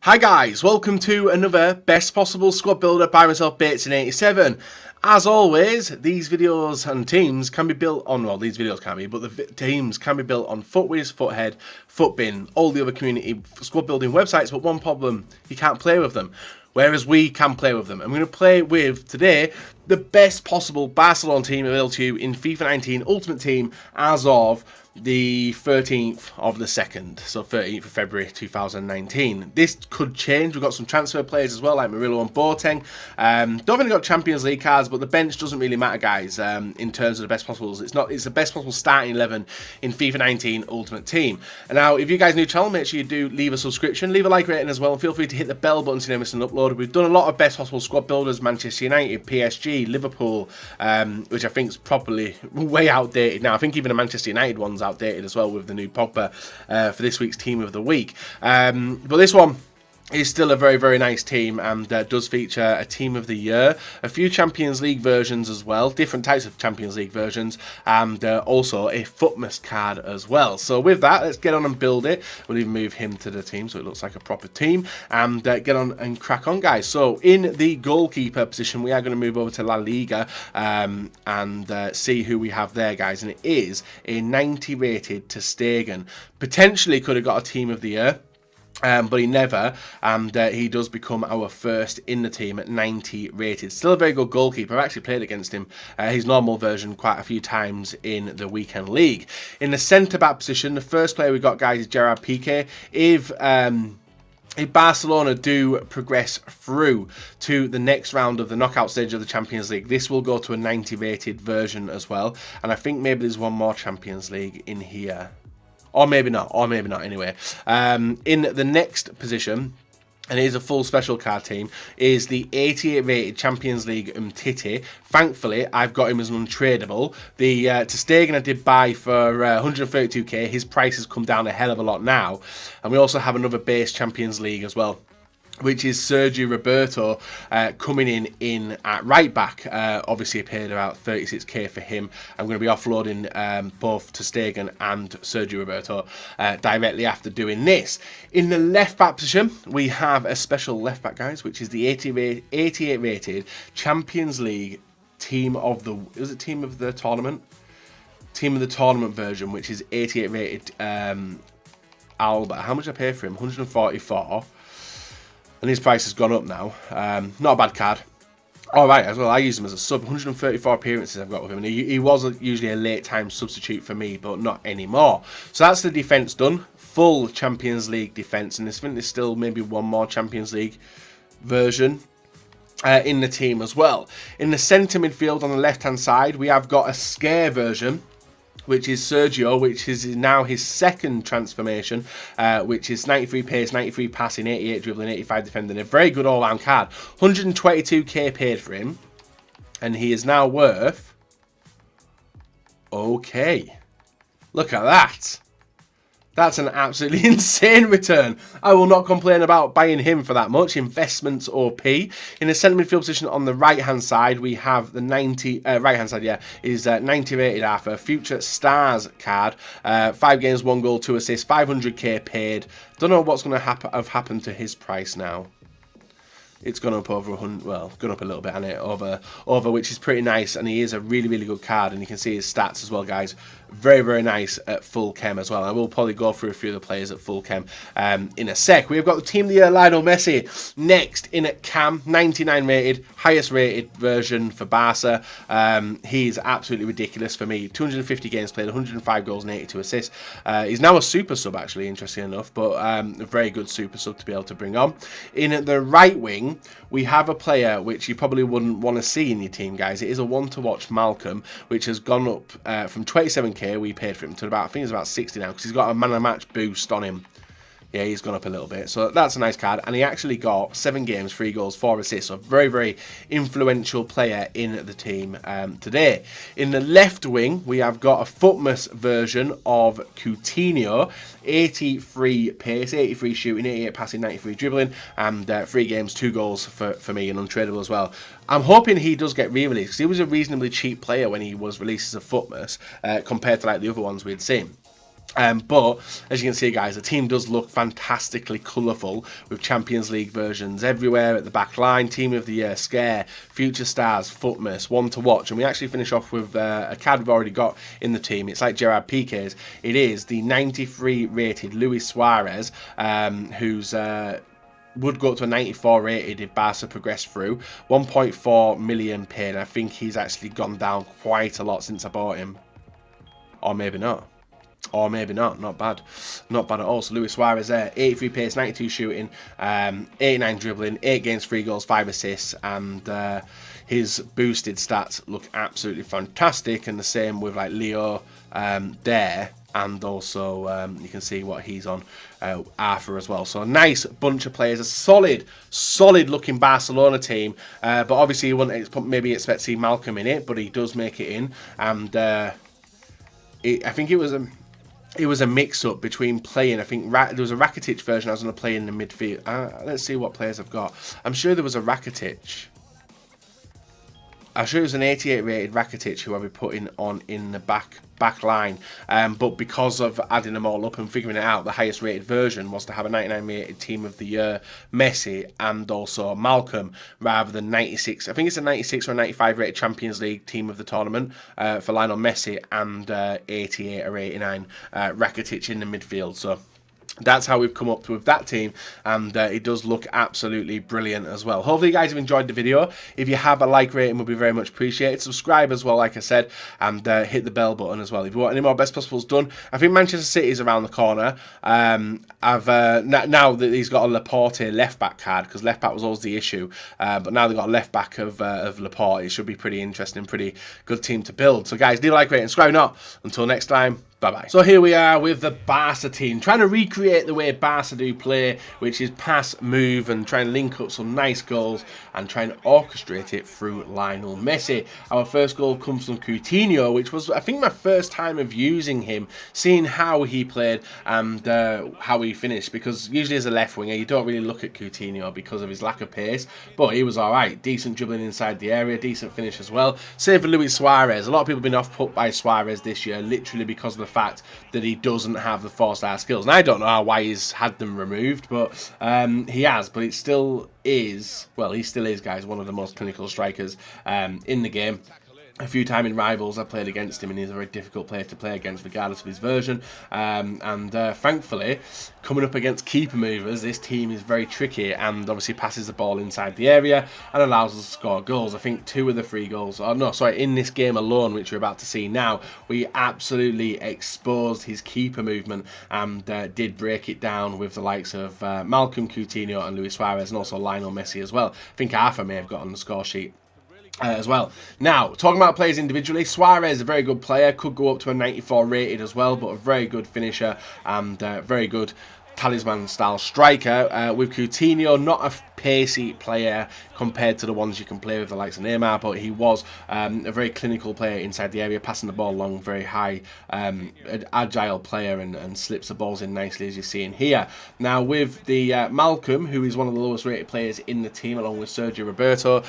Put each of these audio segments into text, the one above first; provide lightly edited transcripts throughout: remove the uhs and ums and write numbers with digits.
Hi guys, welcome to another best possible squad builder by myself, Bates87. As always, these videos and teams can be built on, well, these videos can be, but the teams can be built on FUTWIZ, FUTHEAD, FUTBIN, all the other community squad building websites, but one problem, you can't play with them. Whereas we can play with them. I'm going to play with, today, the best possible Barcelona team available to you in FIFA 19 Ultimate Team as of the 13th of the 2nd, so 13th of February 2019. This could change. We've got some transfer players as well, like Murillo and Boateng. Don't really got Champions League cards, but the bench doesn't really matter, guys, in terms of the best possibles. It's the best possible starting 11 in FIFA 19 Ultimate Team. And now, if you guys are new to the channel, make sure you do leave a subscription, leave a like rating as well, and feel free to hit the bell button so you never miss an upload. We've done a lot of best possible squad builders, Manchester United, PSG, Liverpool, which I think is probably way outdated now. I think even the Manchester United one's outdated as well with the new Pogba for this week's Team of the Week. But this one is still a very, very nice team and does feature a Team of the Year, a few Champions League versions as well, different types of Champions League versions, and also a FUTMAS card as well. So with that, let's get on and build it. We'll even move him to the team so it looks like a proper team, and get on and crack on, guys. So in the goalkeeper position, we are going to move over to La Liga and see who we have there, guys, and it is a 90 rated to STEGEN. Potentially could have got a Team of the Year, but he never, and he does become our first in the team at 90 rated. Still a very good goalkeeper. I've actually played against him, his normal version, quite a few times in the weekend league. In the centre-back position, the first player we got, guys, is Gerard Piqué. If Barcelona do progress through to the next round of the knockout stage of the Champions League, this will go to a 90 rated version as well, and I think maybe there's one more Champions League in here. Or maybe not anyway. In the next position, and it is a full special card team, is the 88 rated Champions League Umtiti. Thankfully, I've got him as an untradeable. The to Stegen I did buy for 132k. His price has come down a hell of a lot now. And we also have another base Champions League as well, which is SERGIO Roberto coming in at right back. Obviously, I paid about 36k for him. I'm going to be offloading both to Stegen and SERGIO Roberto directly after doing this. In the left back position, we have a special left back, guys, which is the 88 rated Champions League Team of the... Is it Team of the Tournament? Team of the Tournament version, which is 88 rated Alba. How much did I pay for him? 144. And his price has gone up now. Not a bad card. Alright, as well, I use him as a sub. 134 appearances I've got with him. And he was usually a late time substitute for me, but not anymore. So that's the defence done. Full Champions League defence. And I think there's still maybe one more Champions League version in the team as well. In the centre midfield on the left hand side, we have got a scare version, which is Sergio, which is now his second transformation, which is 93 pace, 93 passing, 88 dribbling, 85 defending. A very good all-round card. 122k paid for him, and he is now worth... Okay. Look at that. That's an absolutely insane return. I will not complain about buying him for that much. Investments OP. In the centre midfield position on the right-hand side, we have the 90... right-hand side, yeah, is 90 rated Arthur. Future Stars card. 5 games, 1 goal, 2 assists, 500k paid. Don't know what's going to have happened to his price now. It's gone up over 100, well, gone up a little bit, hasn't it? Over, which is pretty nice, and he is a really, really good card, and you can see his stats as well, guys. Very, very nice at full chem as well. I will probably go through a few of the players at full chem in a sec. We've got the Team of the Year, Lionel Messi. Next, in at Cam, 99 rated, highest rated version for Barca. He's absolutely ridiculous for me. 250 games played, 105 goals and 82 assists. He's now a super sub, actually, interesting enough, but a very good super sub to be able to bring on. In the right wing, we have a player which you probably wouldn't want to see in your team, guys. It is a one-to-watch MALCOM, which has gone up from 27k we paid for him to about, I think it's about 60 now, because he's got a man of match boost on him. Yeah, he's gone up a little bit. So that's a nice card. And he actually got 7 games, 3 goals, 4 assists. So a very, very influential player in the team today. In the left wing, we have got a FUTMAS version of COUTINHO. 83 pace, 83 shooting, 88 passing, 93 dribbling. And 3 games, 2 goals for me, and untradeable as well. I'm hoping he does get re-released, because he was a reasonably cheap player when he was released as a FUTMAS compared to like the other ones we had seen. But as you can see, guys, the team does look fantastically colourful with Champions League versions everywhere at the back line. Team of the Year, Scare, Future Stars, Footmas, one to watch. And we actually finish off with a card we've already got in the team. It's like Gerard Piqué's. It is the 93 rated Luis Suarez, who's... would go up to a 94 rated if Barca progressed through. 1.4 million paid. I think he's actually gone down quite a lot since I bought him. Or maybe not. Or maybe not. Not bad. Not bad at all. So Luis Suarez there. 83 pace, 92 shooting, 89 dribbling, 8 games, 3 goals, 5 assists. And his boosted stats look absolutely fantastic. And the same with like Leo there. And also you can see what he's on, Arthur as well. So a nice bunch of players, a solid looking Barcelona team. But obviously you wouldn't maybe expect to see MALCOM in it, but he does make it in. And I think it was a mix-up between playing. I think there was a Rakitic version I was going to play in the midfield. Let's see what players I've got. I'm sure there was a Rakitic. I'm sure it was an 88 rated Rakitic who I'll be putting on in the back line. But because of adding them all up and figuring it out, the highest rated version was to have a 99 rated Team of the Year Messi and also MALCOM rather than 96. I think it's a 96 or 95 rated Champions League Team of the tournament for Lionel Messi and 88 or 89 Rakitic in the midfield. So that's how we've come up with that team, and it does look absolutely brilliant as well. Hopefully you guys have enjoyed the video. If you have, a like rating would be very much appreciated. Subscribe as well, like I said, and hit the bell button as well. If you want any more Best Possibles done, I think Manchester City is around the corner. Now that he's got a Laporte left back card, because left back was always the issue, but now they've got a left back of Laporte. It should be pretty interesting, pretty good team to build. So guys, do like, rate, and subscribe. Not until next time. Bye-bye. So here we are with the Barca team, trying to recreate the way Barca do play, which is pass, move, and try and link up some nice goals and try and orchestrate it through Lionel Messi. Our first goal comes from Coutinho, which was, I think, my first time of using him, seeing how he played and how he finished, because usually as a left winger, you don't really look at Coutinho because of his lack of pace, but he was alright. Decent dribbling inside the area, decent finish as well. Same for Luis Suarez. A lot of people have been off-put by Suarez this year, literally because of the fact that he doesn't have the 4-star skills. And I don't know why he's had them removed, but he has. But it still is, well, he still is, guys, one of the most clinical strikers in the game. A few times in Rivals I played against him, and he's a very difficult player to play against regardless of his version, and thankfully coming up against keeper movers, this team is very tricky and obviously passes the ball inside the area and allows us to score goals. I think 2 of the 3 goals, oh no, sorry, in this game alone, which we're about to see now, we absolutely exposed his keeper movement and did break it down with the likes of MALCOM, Coutinho and Luis Suarez, and also Lionel Messi as well. I think Arthur may have got on the score sheet as well. Now, talking about players individually, Suarez, a very good player, could go up to a 94 rated as well, but a very good finisher and very good talisman style striker. With Coutinho, not a pacey player compared to the ones you can play with the likes of Neymar, but he was a very clinical player inside the area, passing the ball along, very high agile player, and slips the balls in nicely, as you're seeing here. Now with the MALCOM, who is one of the lowest rated players in the team along with SERGIO, ROBERTO,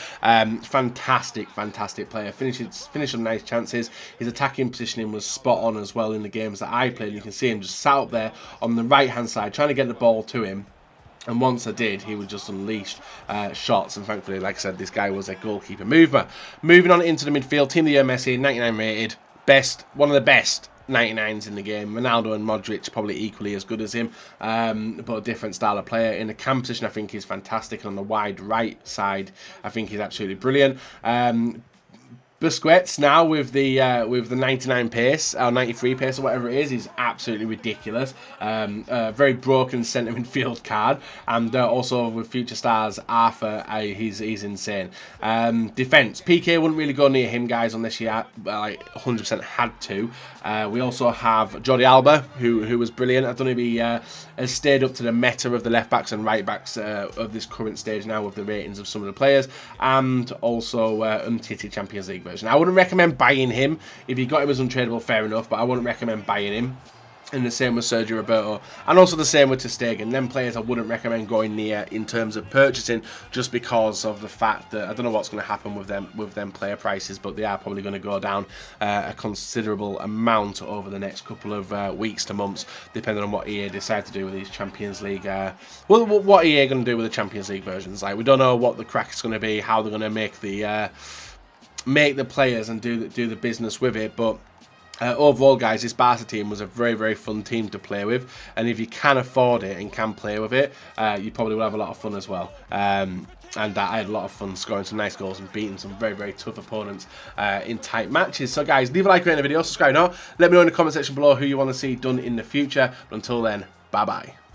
fantastic player, finished on nice chances. His attacking positioning was spot on as well in the games that I played. You can see him just sat up there on the right hand side trying to get the ball to him. And once I did, he would just unleash shots. And thankfully, like I said, this guy was a goalkeeper mover. Moving on into the midfield, Team of the Year Messi, 99 rated. One of the best 99s in the game. Ronaldo and Modric probably equally as good as him, but a different style of player. In the cam position, I think he's fantastic. On the wide right side, I think he's absolutely brilliant. Busquets now with the 99 pace or 93 pace or whatever it is, he's absolutely ridiculous. Very broken centre midfield card, and also with future stars Arthur, he's insane. Defence, PK wouldn't really go near him, guys, unless you like 100% had to. We also have Jordi Alba, who was brilliant. I don't know if he has stayed up to the meta of the left backs and right backs of this current stage now with the ratings of some of the players, and also Untitled Champions League version. I wouldn't recommend buying him. If you got him as untradeable, fair enough, but I wouldn't recommend buying him. And the same with Sergio Roberto, and also the same with STEGEN. Them players I wouldn't recommend going near in terms of purchasing, just because of the fact that I don't know what's going to happen with them player prices, but they are probably going to go down a considerable amount over the next couple of weeks to months, depending on what EA decide to do with these Champions League. Well, what EA are going to do with the Champions League versions? Like, we don't know what the crack is going to be, how they're going to make the players and do the business with it, but. Overall, guys, this Barca team was a very, very fun team to play with, and if you can afford it and can play with it, you probably will have a lot of fun as well. And I had a lot of fun scoring some nice goals and beating some very, very tough opponents in tight matches. So, guys, leave a like, rate the video, subscribe now. Let me know in the comment section below who you want to see done in the future. But until then, bye-bye.